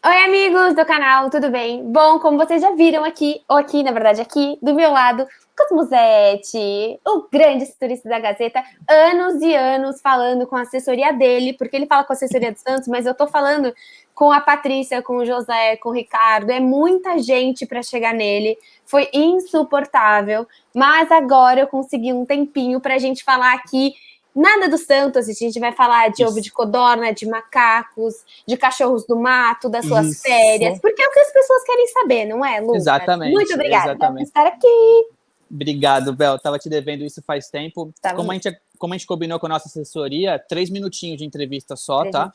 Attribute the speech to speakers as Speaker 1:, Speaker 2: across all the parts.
Speaker 1: Oi, amigos do canal, tudo bem? Bom, como vocês já viram aqui, ou aqui, na verdade, aqui do meu lado, Cosmuzete, o grande setorista da Gazeta, anos e anos falando com a assessoria dele, porque ele fala com a assessoria do Santos, mas eu tô falando com a Patrícia, com o José, com o Ricardo, é muita gente para chegar nele, foi insuportável, mas agora eu consegui um tempinho pra gente falar aqui. Nada do Santos, a gente vai falar de ovo de
Speaker 2: Isso.
Speaker 1: codorna, de macacos, de cachorros do mato, das suas férias,
Speaker 2: Isso.
Speaker 1: porque é o que as pessoas querem saber, não é, Lucas? Muito
Speaker 2: Exatamente,
Speaker 1: obrigada por
Speaker 2: exatamente.
Speaker 1: estar aqui.
Speaker 2: Obrigado, Bel. Tava te devendo isso faz tempo.
Speaker 1: Tava
Speaker 2: Como a
Speaker 1: mesmo.
Speaker 2: gente, como a gente combinou com a nossa assessoria, 3 minutinhos de entrevista só, tá?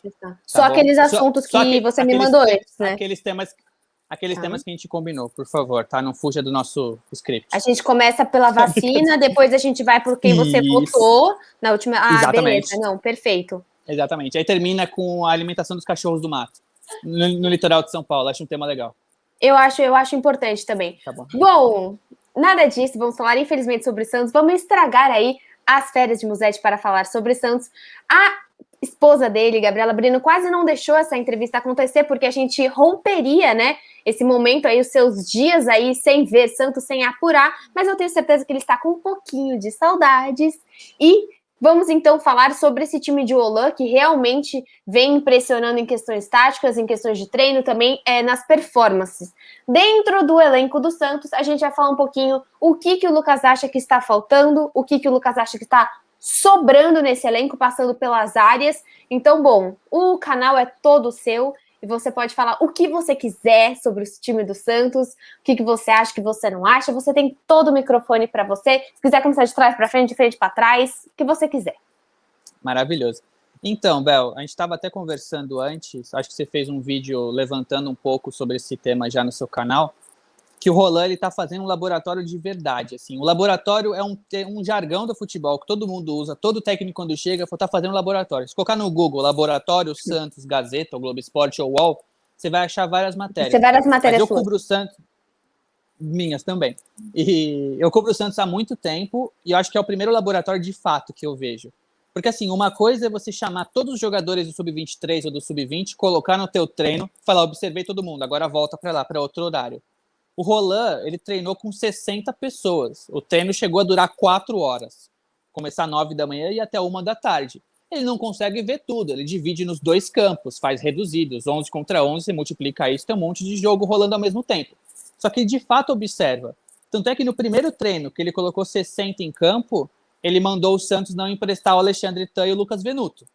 Speaker 1: Só
Speaker 2: Tá bom?
Speaker 1: aqueles
Speaker 2: Só,
Speaker 1: assuntos
Speaker 2: só
Speaker 1: que
Speaker 2: aquele,
Speaker 1: você me mandou antes, né?
Speaker 2: aqueles
Speaker 1: Tá.
Speaker 2: temas que a gente combinou, por favor, tá? Não fuja do nosso
Speaker 1: A
Speaker 2: script.
Speaker 1: gente começa pela vacina, depois a gente vai por quem você
Speaker 2: Isso.
Speaker 1: votou na última. Ah, beleza,
Speaker 2: Exatamente.
Speaker 1: não, perfeito.
Speaker 2: Exatamente. Aí termina com a alimentação dos cachorros do mato. No litoral de São Paulo. Acho um tema legal.
Speaker 1: Eu acho importante também.
Speaker 2: Tá bom.
Speaker 1: Bom, nada disso, vamos falar infelizmente sobre Santos. Vamos estragar aí as férias de Musete para falar sobre Santos. A esposa dele, Gabriela Brino, quase não deixou essa entrevista acontecer porque a gente romperia, né? Esse momento aí, os seus dias aí sem ver Santos, sem apurar, mas eu tenho certeza que ele está com um pouquinho de saudades e vamos então falar sobre esse time de Olan que realmente vem impressionando em questões táticas, em questões de treino, também nas performances. Dentro do elenco do Santos, a gente vai falar um pouquinho o que o Lucas acha que está faltando, o que o Lucas acha que está sobrando nesse elenco, passando pelas áreas. Então, bom, o canal é todo seu e você pode falar o que você quiser sobre o time do Santos, o que você acha, que você não acha. Você tem todo o microfone para você. Se quiser começar de trás para frente, de frente para trás, o que você quiser.
Speaker 2: Maravilhoso. Então, Bel, a gente estava até conversando antes, acho que você fez um vídeo levantando um pouco sobre esse tema já no seu canal, que o Roland ele está fazendo um laboratório de verdade. Assim. O laboratório é um jargão do futebol que todo mundo usa, todo técnico quando chega está fazendo um laboratório. Se colocar no Google Laboratório Santos, Gazeta, ou Globo Esporte ou UOL, você vai achar várias
Speaker 1: Você
Speaker 2: matérias.
Speaker 1: vai das
Speaker 2: Mas
Speaker 1: matérias
Speaker 2: eu
Speaker 1: suas.
Speaker 2: cubro o Santos, minhas também. E eu cubro o Santos há muito tempo e eu acho que é o primeiro laboratório de fato que eu vejo. Porque, assim, uma coisa é você chamar todos os jogadores do Sub-23 ou do Sub-20, colocar no teu treino, falar, observei todo mundo, agora volta para lá, para outro horário. O Roland, ele treinou com 60 pessoas. O treino chegou a durar 4 horas. Começar 9 da manhã e até 1 da tarde. Ele não consegue ver tudo, ele divide nos dois campos, faz reduzidos, 11 contra 11, você multiplica isso, tem um monte de jogo rolando ao mesmo tempo. Só que de fato observa. Tanto é que no primeiro treino, que ele colocou 60 em campo, ele mandou o Santos não emprestar o Alexandre Tan e o Lucas Venuto,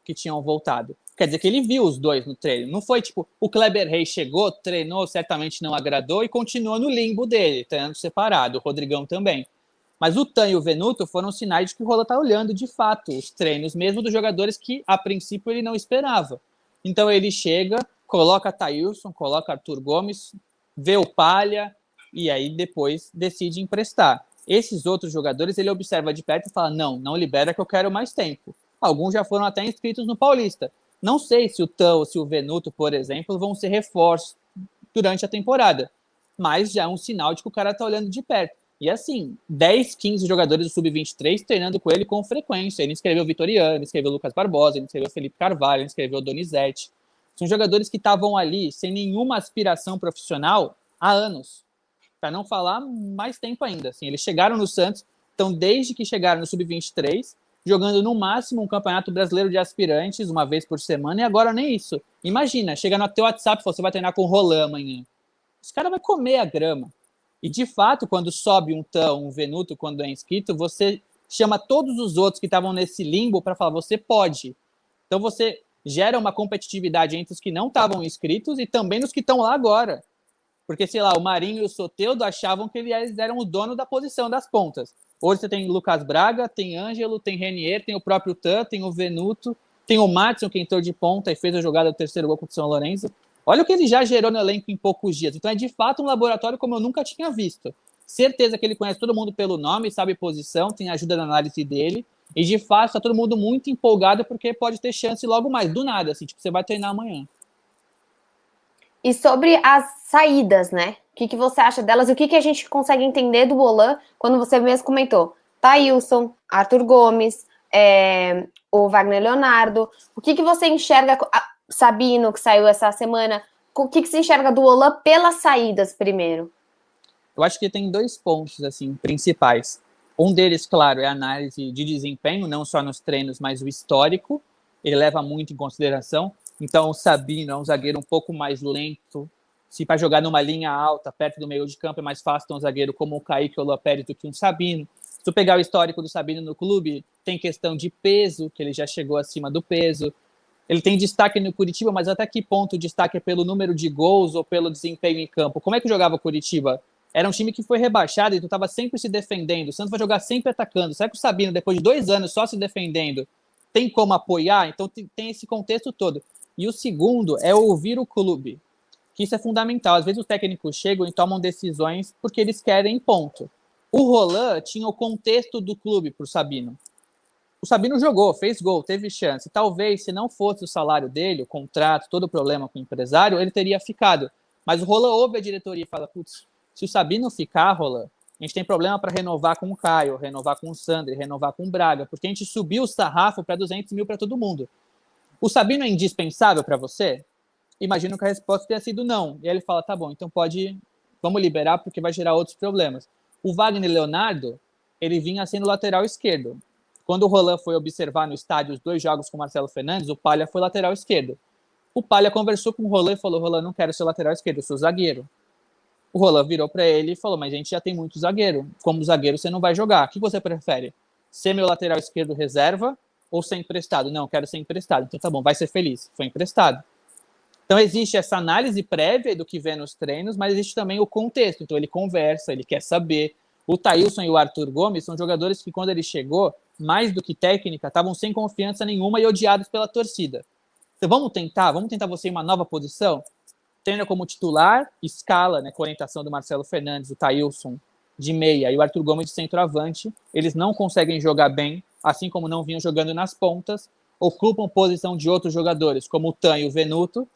Speaker 2: que tinham voltado. Quer dizer que ele viu os dois no treino. Não foi tipo, o Kleber Reis chegou, treinou, certamente não agradou e continuou no limbo dele, treinando separado. O Rodrigão também. Mas o Tan e o Venuto foram sinais de que o Rola está olhando de fato os treinos, mesmo dos jogadores que a princípio ele não esperava. Então ele chega, coloca Thailson, coloca Arthur Gomes, vê o Palha e aí depois decide emprestar. Esses outros jogadores ele observa de perto e fala: não libera que eu quero mais tempo. Alguns já foram até inscritos no Paulista. Não sei se o Tan ou se o Venuto, por exemplo, vão ser reforços durante a temporada, mas já é um sinal de que o cara está olhando de perto. E assim, 10, 15 jogadores do Sub-23 treinando com ele com frequência. Ele escreveu o Vitoriano, ele escreveu o Lucas Barbosa, ele escreveu o Felipe Carvalho, ele escreveu o Donizete. São jogadores que estavam ali sem nenhuma aspiração profissional há anos. Para não falar mais tempo ainda. Assim, eles chegaram no Santos, então desde que chegaram no Sub-23, jogando no máximo um campeonato brasileiro de aspirantes, uma vez por semana, e agora nem isso. Imagina, chega no teu WhatsApp e você vai treinar com o Roland amanhã. Os caras vão comer a grama. E, de fato, quando sobe um Tan, um Venuto, quando é inscrito, você chama todos os outros que estavam nesse limbo para falar, você pode. Então, você gera uma competitividade entre os que não estavam inscritos e também nos que estão lá agora. Porque, sei lá, o Marinho e o Soteldo achavam que eles eram o dono da posição das pontas. Hoje você tem Lucas Braga, tem Ângelo, tem Renier, tem o próprio Tan, tem o Venuto, tem o Matson, que entrou de ponta e fez a jogada do terceiro gol contra o São Lourenço. Olha o que ele já gerou no elenco em poucos dias. Então é de fato um laboratório como eu nunca tinha visto. Certeza que ele conhece todo mundo pelo nome, sabe posição, tem ajuda na análise dele. E de fato está todo mundo muito empolgado porque pode ter chance logo mais, do nada, assim, tipo, você vai treinar amanhã.
Speaker 1: E sobre as saídas, né? O que você acha delas? O que a gente consegue entender do Olan quando você mesmo comentou? Thailson, Arthur Gomes, o Wagner Leonardo. O que você enxerga? Sabino, que saiu essa semana. o que se enxerga do Olan pelas saídas primeiro?
Speaker 2: Eu acho que tem 2 pontos assim principais. Um deles, claro, é a análise de desempenho, não só nos treinos, mas o histórico. Ele leva muito em consideração. Então, o Sabino é um zagueiro um pouco mais lento. Se para jogar numa linha alta, perto do meio de campo, é mais fácil ter um zagueiro como o Kaique ou o Lopérez do que um Sabino. Se tu pegar o histórico do Sabino no clube, tem questão de peso, que ele já chegou acima do peso. Ele tem destaque no Curitiba, mas até que ponto o destaque é pelo número de gols ou pelo desempenho em campo? Como é que jogava o Curitiba? Era um time que foi rebaixado e tu estava sempre se defendendo. O Santos vai jogar sempre atacando. Será que o Sabino, depois de 2 anos só se defendendo, tem como apoiar? Então tem esse contexto todo. E o segundo é ouvir o clube, que isso é fundamental. Às vezes os técnicos chegam e tomam decisões porque eles querem ponto. O Roland tinha o contexto do clube para o Sabino. O Sabino jogou, fez gol, teve chance. Talvez, se não fosse o salário dele, o contrato, todo o problema com o empresário, ele teria ficado. Mas o Roland ouve a diretoria e fala, putz, se o Sabino ficar, Roland, a gente tem problema para renovar com o Caio, renovar com o Sandri, renovar com o Braga, porque a gente subiu o sarrafo para 200 mil para todo mundo. O Sabino é indispensável para você? Imagino que a resposta tenha sido não. E aí ele fala, tá bom, então vamos liberar porque vai gerar outros problemas. O Wagner Leonardo, ele vinha sendo lateral esquerdo. Quando o Roland foi observar no estádio os 2 jogos com o Marcelo Fernandes, o Palha foi lateral esquerdo. O Palha conversou com o Roland e falou, Roland, não quero ser lateral esquerdo, eu sou zagueiro. O Roland virou para ele e falou, mas a gente já tem muito zagueiro. Como zagueiro você não vai jogar. O que você prefere? Ser meu lateral esquerdo reserva ou ser emprestado? Não, quero ser emprestado. Então tá bom, vai ser feliz. Foi emprestado. Então existe essa análise prévia do que vê nos treinos, mas existe também o contexto. Então ele conversa, ele quer saber. O Thailson e o Arthur Gomes são jogadores que quando ele chegou, mais do que técnica, estavam sem confiança nenhuma e odiados pela torcida. Então vamos tentar você em uma nova posição? Treina como titular, escala, né, com a orientação do Marcelo Fernandes, o Thailson de meia e o Arthur Gomes de centroavante. Eles não conseguem jogar bem, assim como não vinham jogando nas pontas, ocupam posição de outros jogadores, como o Tan e o Venuto,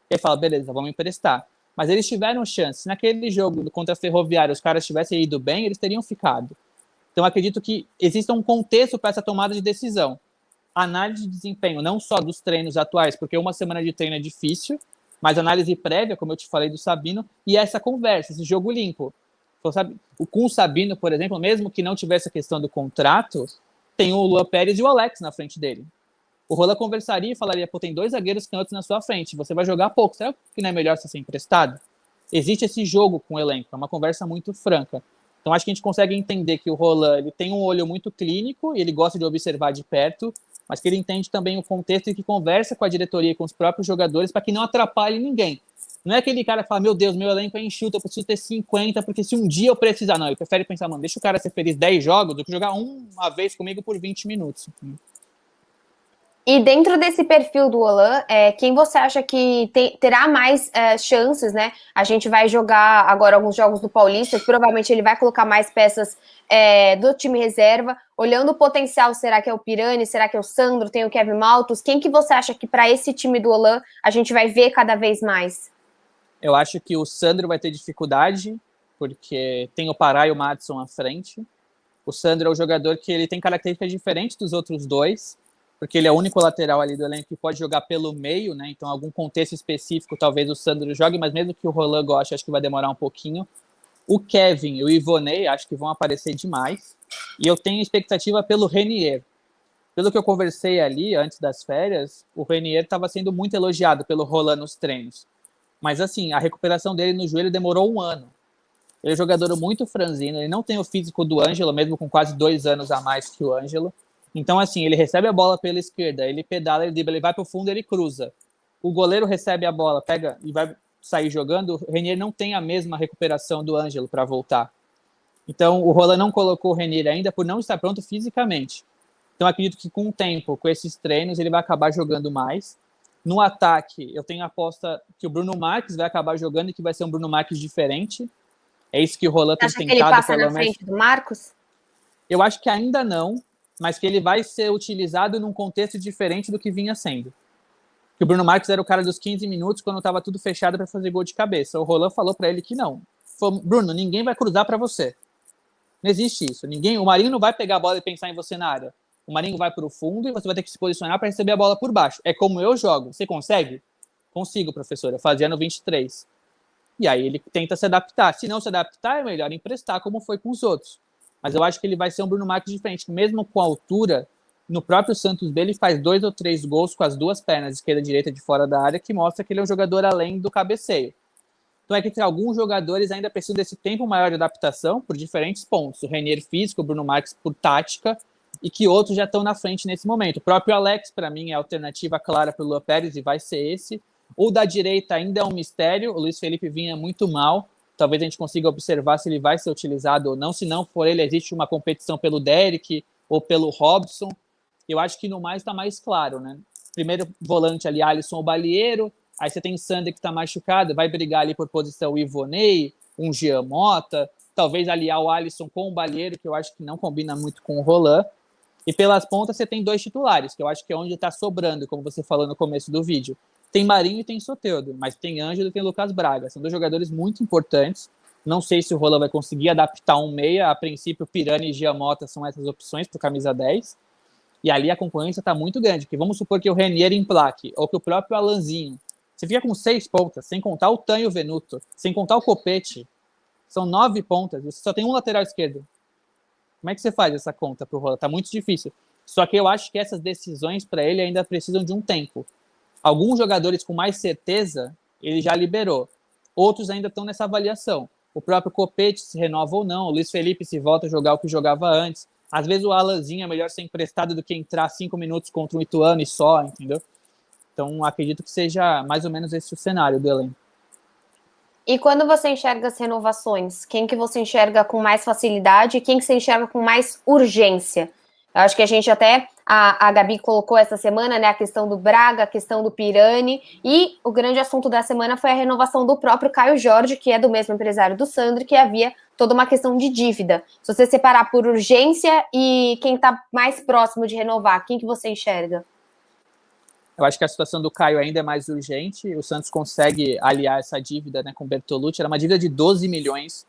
Speaker 2: e fala, beleza, vamos emprestar. Mas eles tiveram chance. Se naquele jogo contra a Ferroviária os caras tivessem ido bem, eles teriam ficado. Então acredito que exista um contexto para essa tomada de decisão. Análise de desempenho, não só dos treinos atuais, porque uma semana de treino é difícil, mas análise prévia, como eu te falei do Sabino, e essa conversa, esse jogo limpo. Então, sabe, com o Sabino, por exemplo, mesmo que não tivesse a questão do contrato, tem o Luan Pérez e o Alex na frente dele. O Roland conversaria e falaria, pô, tem 2 zagueiros canhotos na sua frente, você vai jogar pouco, será que não é melhor você ser emprestado? Existe esse jogo com o elenco, é uma conversa muito franca. Então acho que a gente consegue entender que o Roland ele tem um olho muito clínico e ele gosta de observar de perto, mas que ele entende também o contexto e que conversa com a diretoria e com os próprios jogadores para que não atrapalhe ninguém. Não é aquele cara que fala, meu Deus, meu elenco é enxuto, eu preciso ter 50, porque se um dia eu precisar, não, ele prefere pensar, mano, deixa o cara ser feliz 10 jogos do que jogar uma vez comigo por 20 minutos.
Speaker 1: E dentro desse perfil do Olan, quem você acha que terá mais chances, né? A gente vai jogar agora alguns jogos do Paulista, que provavelmente ele vai colocar mais peças do time reserva. Olhando o potencial, será que é o Pirani? Será que é o Sandro? Tem o Kevin Maltos? Quem que você acha que para esse time do Olan a gente vai ver cada vez mais?
Speaker 2: Eu acho que o Sandro vai ter dificuldade, porque tem o Pará e o Madison à frente. O Sandro é o jogador que ele tem características diferentes dos outros dois, porque ele é o único lateral ali do elenco que pode jogar pelo meio, né? Então, algum contexto específico, talvez o Sandro jogue, mas mesmo que o Roland goste, acho que vai demorar um pouquinho. O Kevin e o Ivonei, acho que vão aparecer demais. E eu tenho expectativa pelo Renier. Pelo que eu conversei ali, antes das férias, o Renier estava sendo muito elogiado pelo Roland nos treinos. Mas, assim, a recuperação dele no joelho demorou 1 ano. Ele é um jogador muito franzino, ele não tem o físico do Ângelo, mesmo com quase 2 anos a mais que o Ângelo. Então, assim, ele recebe a bola pela esquerda, ele pedala, ele dribla, ele vai para o fundo, ele cruza. O goleiro recebe a bola, pega e vai sair jogando. O Renier não tem a mesma recuperação do Ângelo para voltar. Então, o Roland não colocou o Renier ainda por não estar pronto fisicamente. Então, acredito que com o tempo, com esses treinos, ele vai acabar jogando mais. No ataque, eu tenho a aposta que o Bruno Marques vai acabar jogando e que vai ser um Bruno Marques diferente. É isso que o Roland tem tentado.
Speaker 1: Acha que ele passa na frente do Marcos?
Speaker 2: Eu acho que ainda não, mas que ele vai ser utilizado num contexto diferente do que vinha sendo. Que o Bruno Marques era o cara dos 15 minutos quando estava tudo fechado para fazer gol de cabeça. O Roland falou para ele que não. Falou, Bruno, ninguém vai cruzar para você. Não existe isso. O Marinho não vai pegar a bola e pensar em você na área. O Marinho vai para o fundo e você vai ter que se posicionar para receber a bola por baixo. É como eu jogo. Você consegue? Consigo, professor, eu fazia no 23. E aí ele tenta se adaptar. Se não se adaptar, é melhor emprestar, como foi com os outros. Mas eu acho que ele vai ser um Bruno Marques diferente. Mesmo com a altura, no próprio Santos B, ele faz 2 ou 3 gols com as duas pernas, esquerda e direita, de fora da área, que mostra que ele é um jogador além do cabeceio. Então é que alguns jogadores ainda precisam desse tempo maior de adaptação por diferentes pontos. O Renier físico, o Bruno Marques por tática, e que outros já estão na frente nesse momento. O próprio Alex, para mim, é a alternativa clara para o Luan Pérez e vai ser esse. O da direita ainda é um mistério. O Luiz Felipe vinha muito mal. Talvez a gente consiga observar se ele vai ser utilizado ou não. Se não for ele, existe uma competição pelo Derek ou pelo Robson. Eu acho que no mais está mais claro, né? Primeiro volante ali, Alisson ou Balieiro. Aí você tem Sander que está machucado, vai brigar ali por posição o Ivonei, um Jean Mota. Talvez aliar o Alisson com o Balieiro, que eu acho que não combina muito com o Roland. E pelas pontas você tem 2 titulares, que eu acho que é onde está sobrando, como você falou no começo do vídeo. Tem Marinho e tem Soteldo, mas tem Ângelo e tem Lucas Braga. São 2 jogadores muito importantes. Não sei se o Roland vai conseguir adaptar um meia. A princípio, Pirani e Giamota são essas opções para o camisa 10. E ali a concorrência está muito grande. Que vamos supor que o Renier emplaque, ou que o próprio Alanzinho. Você fica com 6 pontas, sem contar o Tan e o Venuto, sem contar o Copete. São 9 pontas, você só tem um lateral esquerdo. Como é que você faz essa conta para o Roland? Está muito difícil. Só que eu acho que essas decisões para ele ainda precisam de um tempo. Alguns jogadores com mais certeza, ele já liberou. Outros ainda estão nessa avaliação. O próprio Copete se renova ou não. O Luiz Felipe se volta a jogar o que jogava antes. Às vezes o Alanzinho é melhor ser emprestado do que entrar 5 minutos contra um Ituano e só, entendeu? Então, acredito que seja mais ou menos esse o cenário do elenco.
Speaker 1: E quando você enxerga as renovações, quem que você enxerga com mais facilidade e quem que você enxerga com mais urgência? Eu acho que a gente até, a Gabi colocou essa semana, né, a questão do Braga, a questão do Pirani, e o grande assunto da semana foi a renovação do próprio Caio Jorge, que é do mesmo empresário do Sandro, que havia toda uma questão de dívida. Se você separar por urgência e quem está mais próximo de renovar, quem que você enxerga?
Speaker 2: Eu acho que a situação do Caio ainda é mais urgente. O Santos consegue aliar essa dívida, né, com o Bertolucci. Era uma dívida de 12 milhões,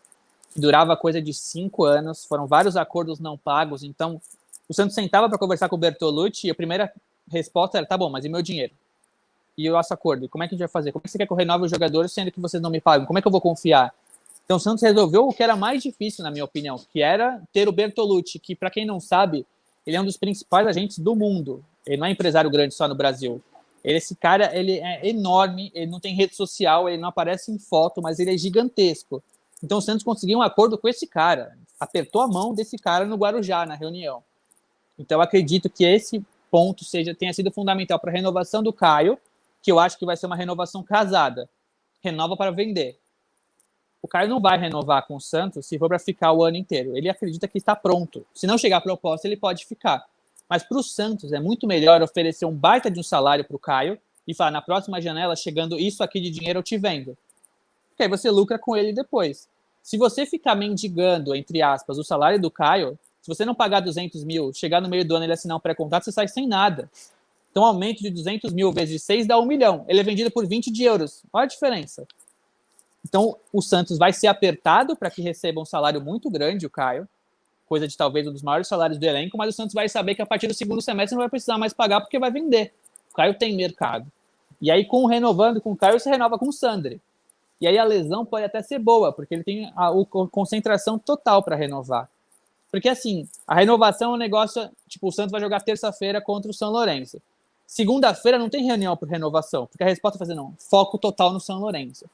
Speaker 2: que durava coisa de 5 anos. Foram vários acordos não pagos. Então, o Santos sentava para conversar com o Bertolucci e a primeira resposta era: tá bom, mas e meu dinheiro? E o nosso acordo? Como é que a gente vai fazer? Como é que você quer que eu renove os jogadores sendo que vocês não me pagam? Como é que eu vou confiar? Então, o Santos resolveu o que era mais difícil, na minha opinião, que era ter o Bertolucci, que, para quem não sabe, ele é um dos principais agentes do mundo. Ele não é empresário grande só no Brasil. Esse cara, ele é enorme, ele não tem rede social, ele não aparece em foto, mas ele é gigantesco. Então o Santos conseguiu um acordo com esse cara, apertou a mão desse cara no Guarujá, na reunião. Então eu acredito que esse ponto tenha sido fundamental para a renovação do Caio, que eu acho que vai ser uma renovação casada. Renova para vender. O Caio não vai renovar com o Santos se for para ficar o ano inteiro. Ele acredita que está pronto. Se não chegar a proposta, ele pode ficar. Mas para o Santos é muito melhor oferecer um baita de um salário para o Caio e falar: na próxima janela, chegando isso aqui de dinheiro, eu te vendo. Porque aí você lucra com ele depois. Se você ficar mendigando, entre aspas, o salário do Caio, se você não pagar 200 mil, chegar no meio do ano e ele assinar um pré-contrato, você sai sem nada. Então, um aumento de 200 mil vezes 6 dá 1 milhão. Ele é vendido por 20 de euros. Olha a diferença. Então, o Santos vai ser apertado para que receba um salário muito grande, o Caio. Coisa de talvez um dos maiores salários do elenco, mas o Santos vai saber que a partir do segundo semestre não vai precisar mais pagar porque vai vender. O Caio tem mercado. E aí, renovando com o Caio, você renova com o Sandri. E aí a lesão pode até ser boa, porque ele tem a concentração total para renovar. Porque assim, a renovação é um negócio, tipo, o Santos vai jogar terça-feira contra o São Lourenço. Segunda-feira não tem reunião por renovação, porque a resposta vai fazer não, foco total no São Lourenço.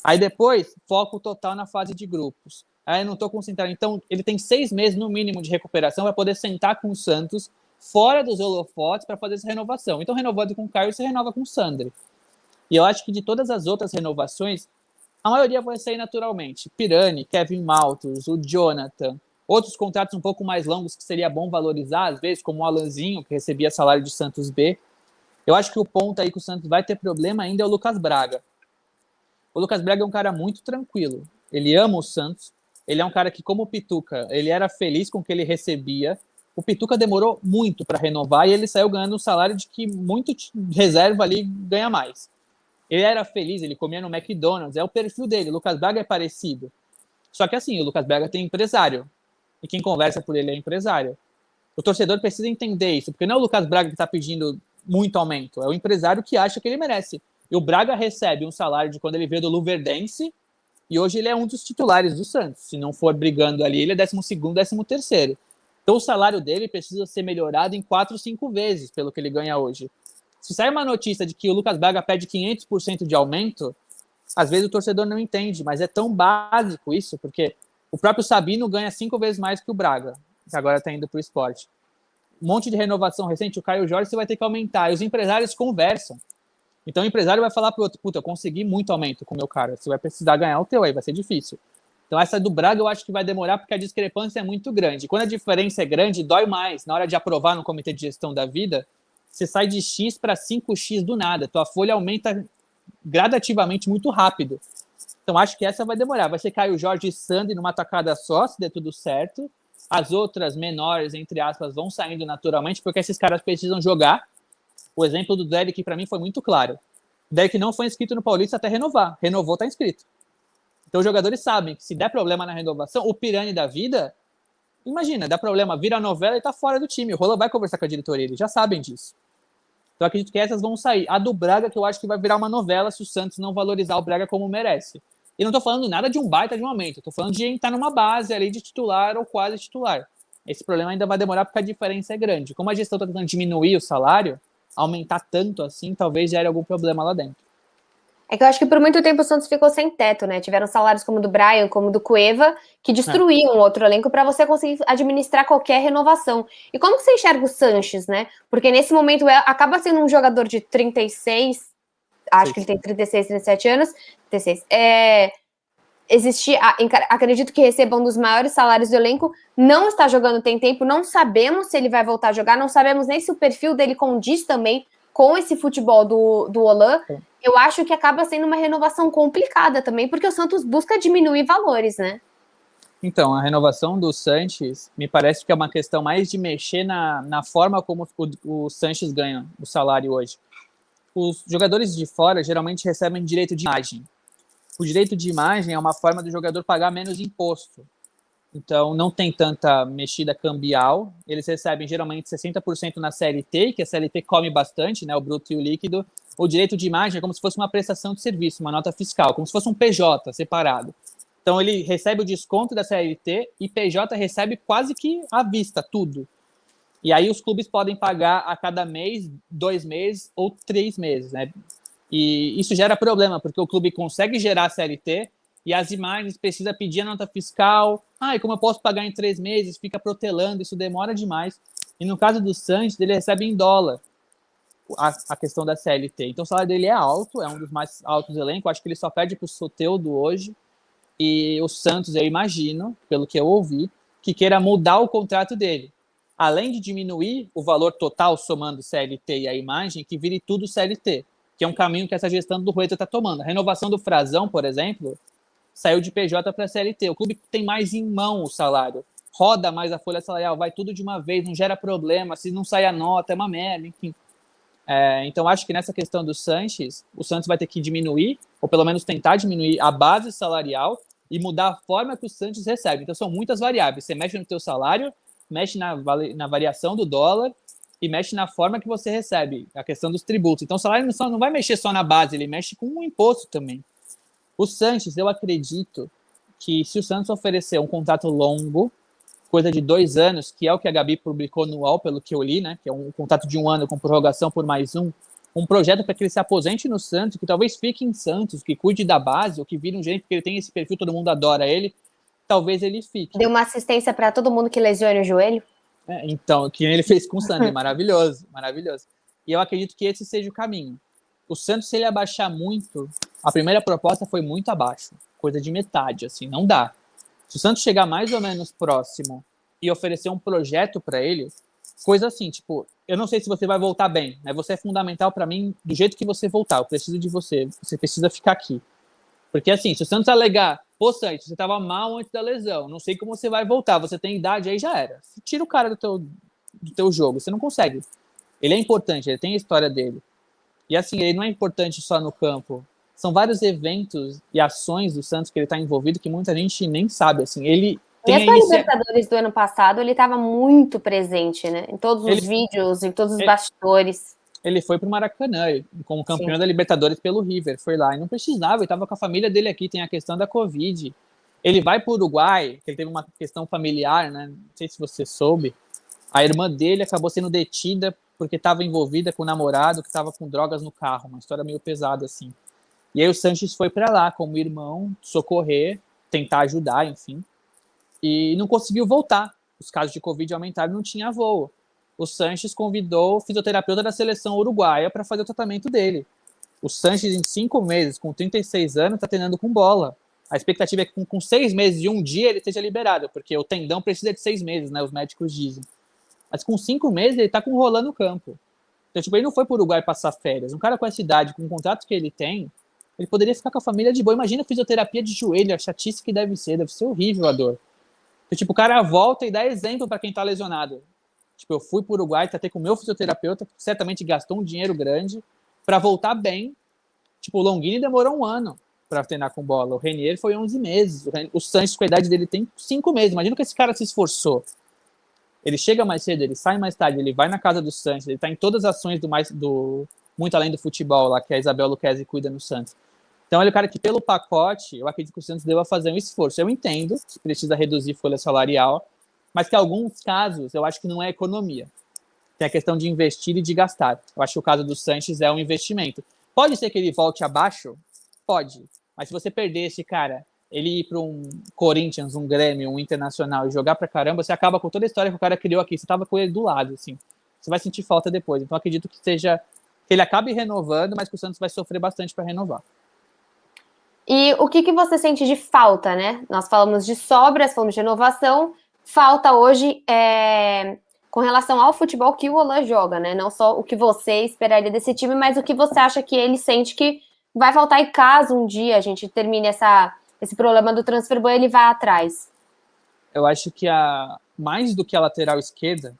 Speaker 2: Aí depois, foco total na fase de grupos. Aí eu não estou concentrado. Então, ele tem 6 meses no mínimo de recuperação para poder sentar com o Santos fora dos holofotes para fazer essa renovação. Então, renovando com o Caio, você renova com o Sandri. E eu acho que de todas as outras renovações, a maioria vai sair naturalmente. Pirani, Kevin Maltos, o Jonathan, outros contratos um pouco mais longos que seria bom valorizar, às vezes, como o Alanzinho, que recebia salário de Santos B. Eu acho que o ponto aí que o Santos vai ter problema ainda é o Lucas Braga. O Lucas Braga é um cara muito tranquilo. Ele ama o Santos. Ele é um cara que, como o Pituca, ele era feliz com o que ele recebia. O Pituca demorou muito para renovar e ele saiu ganhando um salário de que muito reserva ali ganha mais. Ele era feliz, ele comia no McDonald's, é o perfil dele. O Lucas Braga é parecido. Só que assim, o Lucas Braga tem empresário. E quem conversa por ele é empresário. O torcedor precisa entender isso, porque não é o Lucas Braga que está pedindo muito aumento, é o empresário que acha que ele merece. E o Braga recebe um salário de quando ele veio do Luverdense, e hoje ele é um dos titulares do Santos. Se não for brigando ali, ele é 12º, 13º. Então o salário dele precisa ser melhorado em 4, 5 vezes pelo que ele ganha hoje. Se sair uma notícia de que o Lucas Braga pede 500% de aumento, às vezes o torcedor não entende, mas é tão básico isso, porque o próprio Sabino ganha 5 vezes mais que o Braga, que agora está indo para o Sport. Um monte de renovação recente, o Caio Jorge você vai ter que aumentar, e os empresários conversam. Então o empresário vai falar para o outro, puta, eu consegui muito aumento com o meu cara, você vai precisar ganhar o teu aí, vai ser difícil. Então essa do Braga eu acho que vai demorar porque a discrepância é muito grande. Quando a diferença é grande, dói mais. Na hora de aprovar no comitê de gestão da vida, você sai de X para 5X do nada. Tua folha aumenta gradativamente muito rápido. Então acho que essa vai demorar. Vai ser Caio Jorge e Sandri numa tacada só, se der tudo certo. As outras menores, entre aspas, vão saindo naturalmente porque esses caras precisam jogar. O exemplo do Derek, para mim, foi muito claro. O Derek não foi inscrito no Paulista até renovar. Renovou, está inscrito. Então os jogadores sabem que se der problema na renovação, o Pirani da vida, imagina, dá problema, vira novela e tá fora do time. O Roland vai conversar com a diretoria, eles já sabem disso. Então eu acredito que essas vão sair. A do Braga, que eu acho que vai virar uma novela se o Santos não valorizar o Braga como merece. E não tô falando nada de um baita de um aumento, tô falando de entrar numa base ali de titular ou quase titular. Esse problema ainda vai demorar porque a diferença é grande. Como a gestão tá tentando diminuir o salário, aumentar tanto assim, talvez gere algum problema lá dentro.
Speaker 1: É que eu acho que por muito tempo o Santos ficou sem teto, né? Tiveram salários como o do Brian, como o do Cueva, que destruíam o outro elenco para você conseguir administrar qualquer renovação. E como que você enxerga o Sanches, né? Porque nesse momento acaba sendo um jogador de 36, acho que ele tem 36, 37 anos, 36. Acredito que receba um dos maiores salários do elenco, não está jogando tem tempo, não sabemos se ele vai voltar a jogar, não sabemos nem se o perfil dele condiz também com esse futebol do Holan. Eu acho que acaba sendo uma renovação complicada também, porque o Santos busca diminuir valores, né?
Speaker 2: Então, a renovação do Sanches me parece que é uma questão mais de mexer na forma como o Sanches ganha o salário hoje. Os jogadores de fora geralmente recebem direito de imagem. O direito de imagem é uma forma do jogador pagar menos imposto. Então, não tem tanta mexida cambial. Eles recebem geralmente 60% na CLT, que a CLT come bastante, né, o bruto e o líquido. O direito de imagem é como se fosse uma prestação de serviço, uma nota fiscal, como se fosse um PJ separado. Então, ele recebe o desconto da CLT e PJ recebe quase que à vista, tudo. E aí os clubes podem pagar a cada mês, 2 meses ou 3 meses, né? E isso gera problema, porque o clube consegue gerar a CLT e as imagens precisa pedir a nota fiscal. E como eu posso pagar em 3 meses? Fica protelando, isso demora demais. E no caso do Sanches, ele recebe em dólar a questão da CLT. Então o salário dele é alto, é um dos mais altos do elenco. Acho que ele só perde para o Soteldo hoje. E o Santos, eu imagino, pelo que eu ouvi, que queira mudar o contrato dele. Além de diminuir o valor total somando CLT e a imagem, que vire tudo CLT, que é um caminho que essa gestão do Rueda está tomando. A renovação do Frazão, por exemplo, saiu de PJ para CLT. O clube tem mais em mão o salário, roda mais a folha salarial, vai tudo de uma vez, não gera problema, se não sai a nota, é uma merda, enfim. Então, acho que nessa questão do Sanches, o Santos vai ter que diminuir, ou pelo menos tentar diminuir a base salarial e mudar a forma que o Sanches recebe. Então, são muitas variáveis. Você mexe no teu salário, mexe na variação do dólar e mexe na forma que você recebe, a questão dos tributos. Então, o salário não vai mexer só na base, ele mexe com o imposto também. O Sanches, eu acredito que se o Santos oferecer um contrato longo, coisa de 2 anos, que é o que a Gabi publicou no UOL, pelo que eu li, né, que é um contrato de 1 ano com prorrogação por mais um projeto para que ele se aposente no Santos, que talvez fique em Santos, que cuide da base, ou que vire um gerente, porque ele tem esse perfil, todo mundo adora ele, talvez ele fique.
Speaker 1: Deu uma assistência para todo mundo que lesione o joelho?
Speaker 2: Então, que ele fez com o Sandri, maravilhoso, maravilhoso. E eu acredito que esse seja o caminho. O Santos, se ele abaixar muito, a primeira proposta foi muito abaixo, coisa de metade, assim, não dá. Se o Santos chegar mais ou menos próximo e oferecer um projeto para ele, coisa assim, tipo, eu não sei se você vai voltar bem, né? Você é fundamental para mim do jeito que você voltar, eu preciso de você, você precisa ficar aqui. Porque assim, se o Santos alegar, pô, Santos, você estava mal antes da lesão, não sei como você vai voltar, você tem idade, aí já era. Você tira o cara do teu jogo, você não consegue. Ele é importante, ele tem a história dele. E assim, ele não é importante só no campo. São vários eventos e ações do Santos que ele está envolvido que muita gente nem sabe, assim. Ele tem
Speaker 1: mesmo a Libertadores do ano passado, ele estava muito presente, né? Em todos os vídeos, em todos os bastidores.
Speaker 2: Ele foi pro Maracanã, como campeão
Speaker 1: Sim.
Speaker 2: da Libertadores pelo River, foi lá e não precisava, ele tava com a família dele aqui, tem a questão da Covid. Ele vai pro Uruguai, ele teve uma questão familiar, né? Não sei se você soube. A irmã dele acabou sendo detida porque estava envolvida com o namorado que estava com drogas no carro, uma história meio pesada assim. E aí o Sanches foi para lá como irmão, socorrer, tentar ajudar, enfim. E não conseguiu voltar. Os casos de Covid aumentaram e não tinha voo. O Sanches convidou o fisioterapeuta da seleção uruguaia para fazer o tratamento dele. O Sanches, em 5 meses, com 36 anos, está treinando com bola. A expectativa é que com 6 meses e um dia ele esteja liberado, porque o tendão precisa de 6 meses, né? Os médicos dizem. Mas com 5 meses ele tá com rolando no campo. Então, tipo, ele não foi pro Uruguai passar férias. Um cara com essa idade, com o contrato que ele tem, ele poderia ficar com a família de boa. Imagina a fisioterapia de joelho, a chatice que deve ser horrível a dor. Então, tipo, o cara volta e dá exemplo para quem tá lesionado. Tipo, eu fui pro Uruguai, tratei com o meu fisioterapeuta, que certamente gastou um dinheiro grande, para voltar bem. Tipo, o Longini demorou 1 ano para treinar com bola. O Renier foi 11 meses. O Sanches, com a idade dele, tem 5 meses. Imagina que esse cara se esforçou. Ele chega mais cedo, ele sai mais tarde, ele vai na casa do Santos, ele tá em todas as ações do Muito Além do Futebol, lá que a Isabel Lucchesi cuida no Santos. Então ele é o cara que, pelo pacote, eu acredito que o Santos deva fazer um esforço. Eu entendo que precisa reduzir folha salarial, mas que em alguns casos eu acho que não é economia. Tem a questão de investir e de gastar. Eu acho que o caso do Sanches é um investimento. Pode ser que ele volte abaixo? Pode. Mas se você perder esse cara, ele ir para um Corinthians, um Grêmio, um Internacional e jogar pra caramba, você acaba com toda a história que o cara criou aqui. Você tava com ele do lado, assim. Você vai sentir falta depois. Então acredito que ele acabe renovando, mas que o Santos vai sofrer bastante para renovar.
Speaker 1: E o que você sente de falta, né? Nós falamos de sobras, falamos de renovação. Falta hoje com relação ao futebol que o Olan joga, né? Não só o que você esperaria desse time, mas o que você acha que ele sente que vai faltar e caso um dia a gente termine esse problema do transfer ban, ele vai atrás.
Speaker 2: Eu acho que mais do que a lateral esquerda,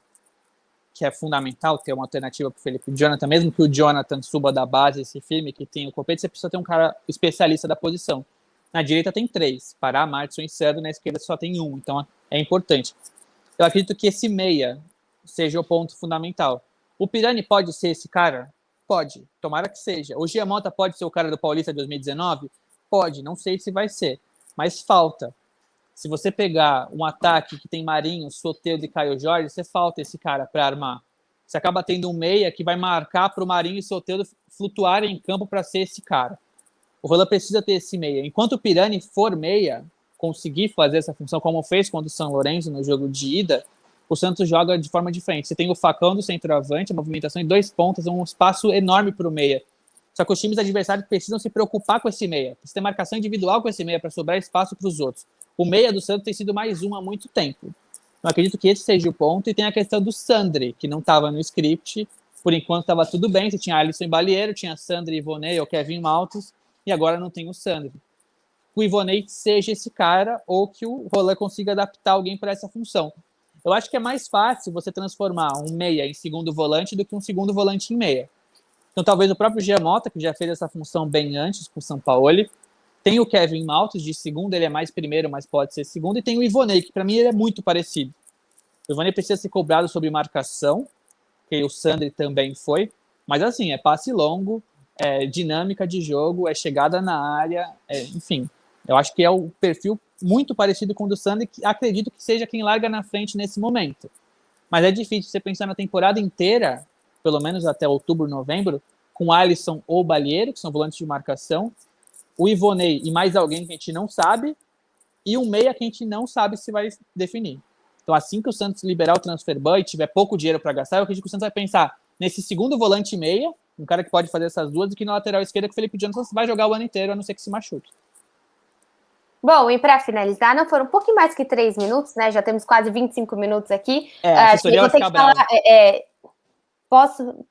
Speaker 2: que é fundamental ter uma alternativa para o Felipe Jonathan, mesmo que o Jonathan suba da base, esse firme que tem o Copete, você precisa ter um cara especialista da posição. Na direita tem 3, Pará, Martson e Cedro, na esquerda só tem 1, então é importante. Eu acredito que esse meia seja o ponto fundamental. O Pirani pode ser esse cara? Pode, tomara que seja. O Giamota pode ser o cara do Paulista de 2019? Pode, não sei se vai ser, mas falta. Se você pegar um ataque que tem Marinho, Soteldo e Caio Jorge, você falta esse cara para armar. Você acaba tendo um meia que vai marcar para o Marinho e Soteldo flutuarem em campo para ser esse cara. O Roland precisa ter esse meia. Enquanto o Pirani for meia, conseguir fazer essa função como fez contra o São Lourenço no jogo de ida, o Santos joga de forma diferente. Você tem o facão do centroavante, a movimentação em 2 pontas, um espaço enorme para o meia. Só que os times adversários precisam se preocupar com esse meia. Precisa ter marcação individual com esse meia para sobrar espaço para os outros. O meia do Santos tem sido mais um há muito tempo. Eu acredito que esse seja o ponto. E tem a questão do Sandri, que não estava no script. Por enquanto estava tudo bem. Você tinha Alisson e Balieiro, tinha Sandri, Ivonei ou Kevin Maltos. E agora não tem o Sandri. O Ivonei seja esse cara ou que o Roland consiga adaptar alguém para essa função. Eu acho que é mais fácil você transformar um meia em segundo volante do que um segundo volante em meia. Então talvez o próprio Giamota, que já fez essa função bem antes com o Sampaoli. Tem o Kevin Maltos de segundo, ele é mais primeiro, mas pode ser segundo. E tem o Ivonei, que para mim ele é muito parecido. O Ivonei precisa ser cobrado sobre marcação, que o Sandri também foi. Mas assim, é passe longo, é dinâmica de jogo, é chegada na área, enfim. Eu acho que é o perfil muito parecido com o do Sandri, que acredito que seja quem larga na frente nesse momento. Mas é difícil você pensar na temporada inteira, pelo menos até outubro, novembro, com Alisson ou Balieiro, que são volantes de marcação, o Ivonei e mais alguém que a gente não sabe, e um meia que a gente não sabe se vai definir. Então, assim que o Santos liberar o transfer ban e tiver pouco dinheiro para gastar, eu acredito que o Santos vai pensar nesse segundo volante meia, um cara que pode fazer essas duas, e que na lateral esquerda que o Felipe Jonathan vai jogar o ano inteiro, a não ser que se machuque.
Speaker 1: Bom, e para finalizar, não foram um pouquinho mais que 3 minutos, né? Já temos quase 25 minutos aqui.
Speaker 2: A assessoria vai ficar brava.
Speaker 1: Posso...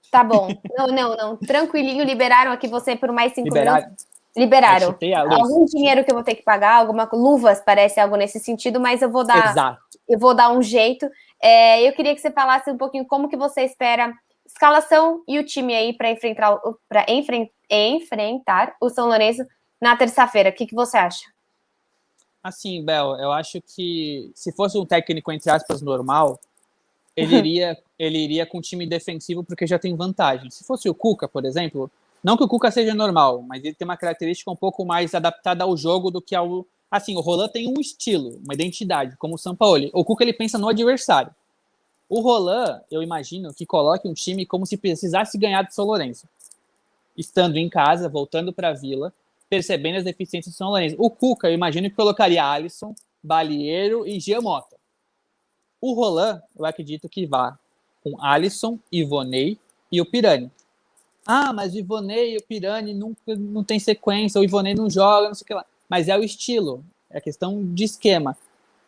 Speaker 1: Tá bom. Não. Tranquilinho, liberaram aqui você por mais 5 minutos. Liberaram. Algum dinheiro que eu vou ter que pagar, alguma luvas, parece algo nesse sentido, mas eu vou dar.
Speaker 2: Exato.
Speaker 1: Eu vou dar um jeito. Eu queria que você falasse um pouquinho como que você espera escalação e o time aí para enfrentar o São Lourenço na terça-feira. O que você acha?
Speaker 2: Assim, Bel, eu acho que se fosse um técnico, entre aspas, normal, ele iria ele iria com time defensivo porque já tem vantagem. Se fosse o Cuca, por exemplo, não que o Cuca seja normal, mas ele tem uma característica um pouco mais adaptada ao jogo do que ao... Assim, o Roland tem um estilo, uma identidade, como o Sampaoli. O Cuca, ele pensa no adversário. O Roland, eu imagino que coloque um time como se precisasse ganhar do São Lourenço. Estando em casa, voltando para a Vila, percebendo as deficiências do São Lourenço. O Cuca, eu imagino que colocaria Alisson, Balieiro e Jean Mota. O Roland, eu acredito que vá com Alisson, Ivonei e o Pirani. Ah, mas o Ivonei e o Pirani não tem sequência, o Ivonei não joga, não sei o que lá. Mas é o estilo, é questão de esquema.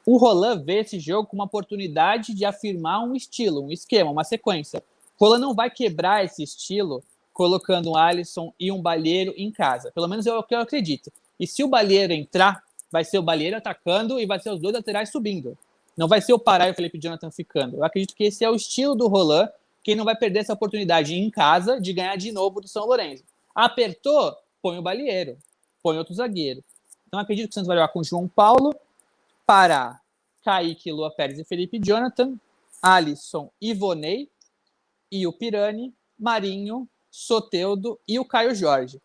Speaker 2: O Roland vê esse jogo como uma oportunidade de afirmar um estilo, um esquema, uma sequência. O Roland não vai quebrar esse estilo colocando um Alisson e um Balieiro em casa. Pelo menos é o que eu acredito. E se o Balieiro entrar, vai ser o Balieiro atacando e vai ser os dois laterais subindo. Não vai ser o Pará e o Felipe Jonathan ficando. Eu acredito que esse é o estilo do Roland, que não vai perder essa oportunidade em casa de ganhar de novo do São Lourenço. Apertou, põe o Balieiro, põe outro zagueiro. Então acredito que o Santos vai jogar com João Paulo, Pará, Kaique, Lua Pérez e Felipe Jonathan, Alisson, Ivonei e o Pirani, Marinho, Soteldo e o Caio Jorge.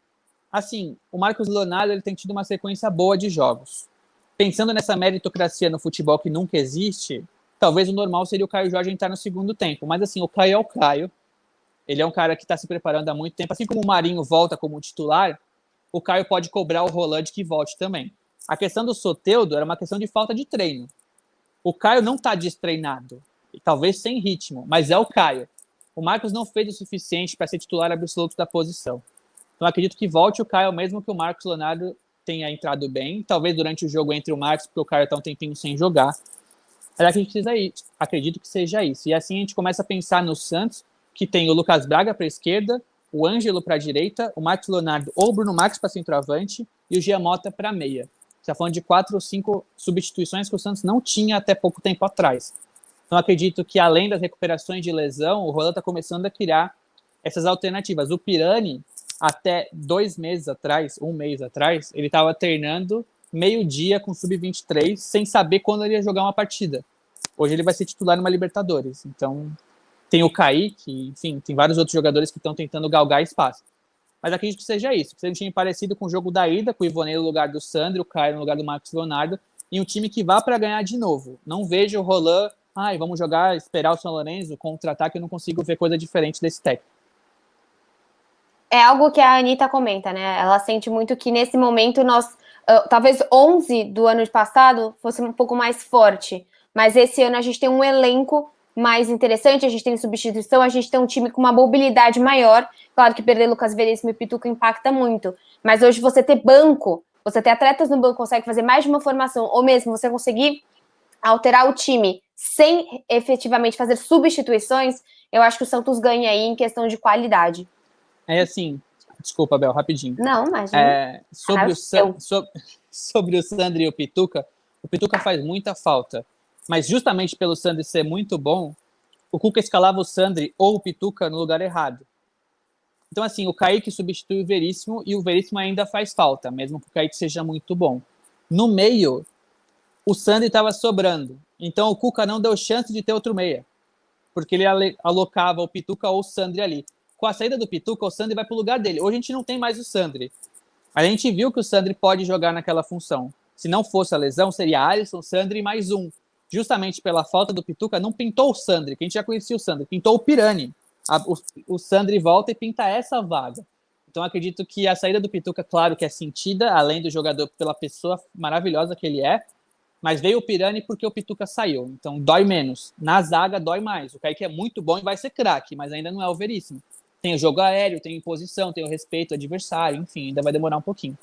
Speaker 2: Assim, o Marcos Leonardo ele tem tido uma sequência boa de jogos. Pensando nessa meritocracia no futebol que nunca existe, talvez o normal seria o Caio Jorge entrar no segundo tempo. Mas assim, o Caio é o Caio. Ele é um cara que está se preparando há muito tempo. Assim como o Marinho volta como titular, o Caio pode cobrar o Roland que volte também. A questão do Soteldo era uma questão de falta de treino. O Caio não está destreinado, talvez sem ritmo, mas é o Caio. O Marcos não fez o suficiente para ser titular absoluto da posição. Então acredito que volte o Caio, mesmo que o Marcos Leonardo tenha entrado bem. Talvez durante o jogo entre o Marcos, porque o Caio está um tempinho sem jogar. Mas acredito que seja isso. E assim a gente começa a pensar no Santos, que tem o Lucas Braga para a esquerda, o Ângelo para a direita, o Marcos Leonardo ou o Bruno Marques para centroavante e o Jean Mota para meia. Está falando de 4 ou 5 substituições que o Santos não tinha até pouco tempo atrás. Então acredito que além das recuperações de lesão, o Roland está começando a criar essas alternativas. O Pirani, até 2 meses atrás, 1 mês atrás, ele estava treinando meio-dia com sub-23 sem saber quando ele ia jogar uma partida. Hoje ele vai ser titular numa Libertadores. Então tem o Kaique, enfim, tem vários outros jogadores que estão tentando galgar espaço. Mas acredito que seja isso, que seja um time parecido com o jogo da ida, com o Ivonei no lugar do Sandro, o Caio no lugar do Marcos Leonardo, e um time que vá para ganhar de novo. Não vejo o Roland, vamos jogar, esperar o São Lourenço, contra-ataque, eu não consigo ver coisa diferente desse técnico.
Speaker 1: É algo que a Anitta comenta, né? Ela sente muito que nesse momento nós, talvez 11 do ano passado fosse um pouco mais forte, mas esse ano a gente tem um elenco mais interessante, a gente tem substituição, a gente tem um time com uma mobilidade maior. Claro que perder Lucas Veríssimo e Pituca impacta muito, mas hoje você ter banco, você ter atletas no banco, consegue fazer mais de uma formação, ou mesmo você conseguir alterar o time sem efetivamente fazer substituições, eu acho que o Santos ganha aí em questão de qualidade.
Speaker 2: É assim, desculpa, Bel, rapidinho.
Speaker 1: Não, mas...
Speaker 2: Sobre o Sandro e o Pituca faz muita falta. Mas justamente pelo Sandro ser muito bom, o Cuca escalava o Sandri ou o Pituca no lugar errado. Então, assim, o Kaique substitui o Veríssimo e o Veríssimo ainda faz falta, mesmo que o Kaique seja muito bom. No meio, o Sandri estava sobrando. Então, o Cuca não deu chance de ter outro meia, porque ele alocava o Pituca ou o Sandri ali. Com a saída do Pituca, o Sandri vai para o lugar dele. Hoje a gente não tem mais o Sandri. A gente viu que o Sandri pode jogar naquela função. Se não fosse a lesão, seria Alisson, Sandri e mais um. Justamente pela falta do Pituca, não pintou o Sandri, que a gente já conhecia o Sandri, pintou o Pirani. O Sandri volta e pinta essa vaga. Então acredito que a saída do Pituca, claro que é sentida, além do jogador pela pessoa maravilhosa que ele é, mas veio o Pirani porque o Pituca saiu. Então dói menos. Na zaga dói mais. O Kaique é muito bom e vai ser craque, mas ainda não é o Veríssimo. Tem o jogo aéreo, tem imposição, tem o respeito ao adversário, enfim, ainda vai demorar um pouquinho.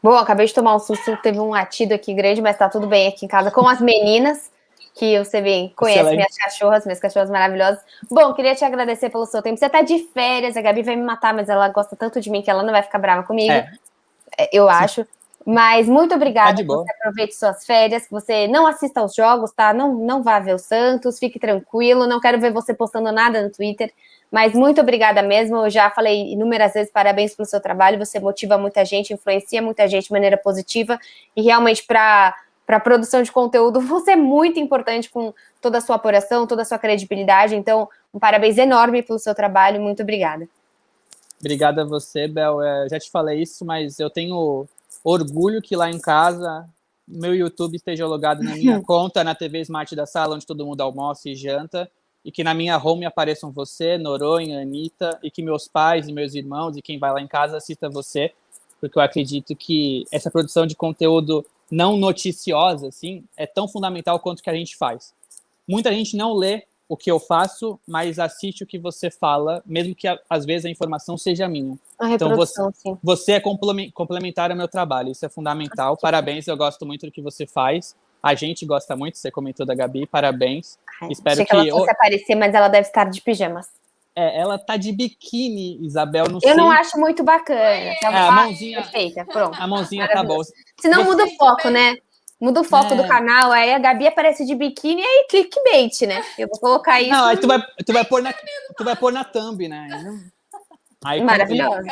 Speaker 1: Bom, acabei de tomar um susto, teve um latido aqui grande, mas tá tudo bem aqui em casa com as meninas, que você bem conhece, minhas cachorras maravilhosas. Bom, queria te agradecer pelo seu tempo. Você tá de férias, a Gabi vai me matar, mas ela gosta tanto de mim que ela não vai ficar brava comigo, eu acho. Mas muito obrigada que você aproveite suas férias, que você não assista aos jogos, tá? Não vá ver o Santos, fique tranquilo, não quero ver você postando nada no Twitter, mas muito obrigada mesmo, eu já falei inúmeras vezes, parabéns pelo seu trabalho, você motiva muita gente, influencia muita gente de maneira positiva, e realmente para para produção de conteúdo. Você é muito importante com toda a sua apuração, toda a sua credibilidade. Então, um parabéns enorme pelo seu trabalho. Muito obrigada.
Speaker 2: Obrigado a você, Bel. Já te falei isso, mas eu tenho orgulho que lá em casa meu YouTube esteja logado na minha conta, na TV Smart da sala, onde todo mundo almoça e janta, e que na minha home apareçam você, Noronha, Anitta, e que meus pais e meus irmãos e quem vai lá em casa assista você, porque eu acredito que essa produção de conteúdo não noticiosa, assim, é tão fundamental quanto o que a gente faz. Muita gente não lê o que eu faço, mas assiste o que você fala, mesmo que às vezes a informação seja minha. Então você é complementar ao meu trabalho, isso é fundamental. Parabéns, eu gosto muito do que você faz. A gente gosta muito, você comentou da Gabi, parabéns. Espero
Speaker 1: achei que ela fosse aparecer, mas ela deve estar de pijamas.
Speaker 2: Ela tá de biquíni, Isabel, não
Speaker 1: eu
Speaker 2: sei.
Speaker 1: Eu não acho muito bacana.
Speaker 2: A mãozinha,
Speaker 1: perfeita, pronto.
Speaker 2: A mãozinha tá boa.
Speaker 1: Senão muda o foco, né? Muda o foco do canal, aí a Gabi aparece de biquíni e aí clickbait, né? Eu vou colocar isso.
Speaker 2: Não, aí tu vai pôr na thumb, né? Aí
Speaker 1: maravilhoso.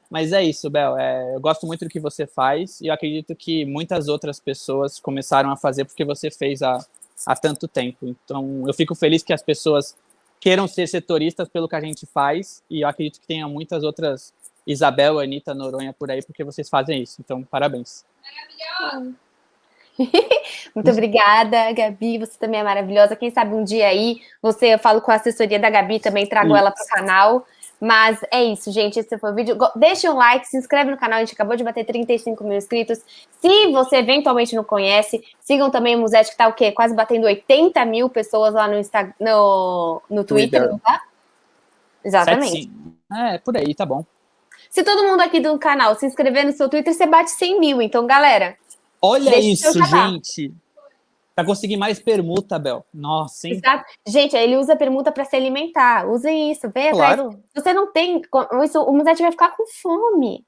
Speaker 2: Mas é isso, Bel. Eu gosto muito do que você faz e eu acredito que muitas outras pessoas começaram a fazer porque você fez há tanto tempo. Então, eu fico feliz que as pessoas queiram ser setoristas pelo que a gente faz e eu acredito que tenha muitas outras Isabel, Anitta, Noronha por aí porque vocês fazem isso. Então, parabéns.
Speaker 1: Maravilhosa. Muito obrigada, Gabi, você também é maravilhosa. Quem sabe um dia aí, eu falo com a assessoria da Gabi, também trago ela para o canal. Mas é isso, gente, esse foi o vídeo. Deixa um like, se inscreve no canal, a gente acabou de bater 35 mil inscritos. Se você eventualmente não conhece, sigam também o Musete, que tá o quê? Quase batendo 80 mil pessoas lá no Instagram, no Twitter, não tá? Exatamente.
Speaker 2: Por aí, tá bom.
Speaker 1: Se todo mundo aqui do canal se inscrever no seu Twitter, você bate 100 mil. Então, galera...
Speaker 2: Olha isso, gente. Pra conseguir mais permuta, Bel. Nossa, hein?
Speaker 1: Exato. Gente, ele usa permuta para se alimentar. Usem isso. Vem
Speaker 2: claro.
Speaker 1: atrás. Você não tem... Isso, o Musete vai ficar com fome.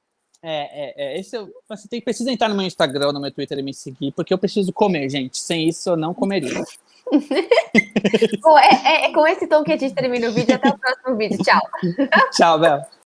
Speaker 2: Você precisa entrar no meu Instagram, no meu Twitter e me seguir, porque eu preciso comer, gente. Sem isso, eu não comeria.
Speaker 1: Bom, com esse tom que a gente termina o vídeo. Até o próximo vídeo. Tchau.
Speaker 2: Tchau, Bel.